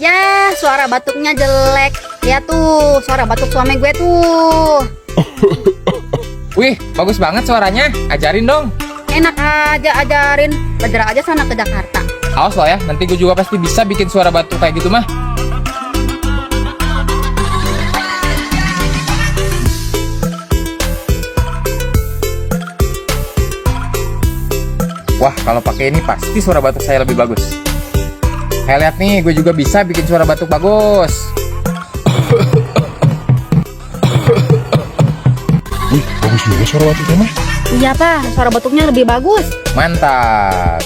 Ya, suara batuknya jelek. Lihat tuh, suara batuk suami gue tuh. Wih, bagus banget suaranya. Ajarin dong. Enak aja ajarin. Belajar aja sana ke Jakarta. Awas lo ya, nanti gue juga pasti bisa bikin suara batuk kayak gitu mah. Wah, kalau pakai ini pasti suara batuk saya lebih bagus. Lihat nih, gue juga bisa bikin suara batuk bagus. Wih, bagus juga suara batuknya mah. Iya, Pak. Suara batuknya lebih bagus. Mantap.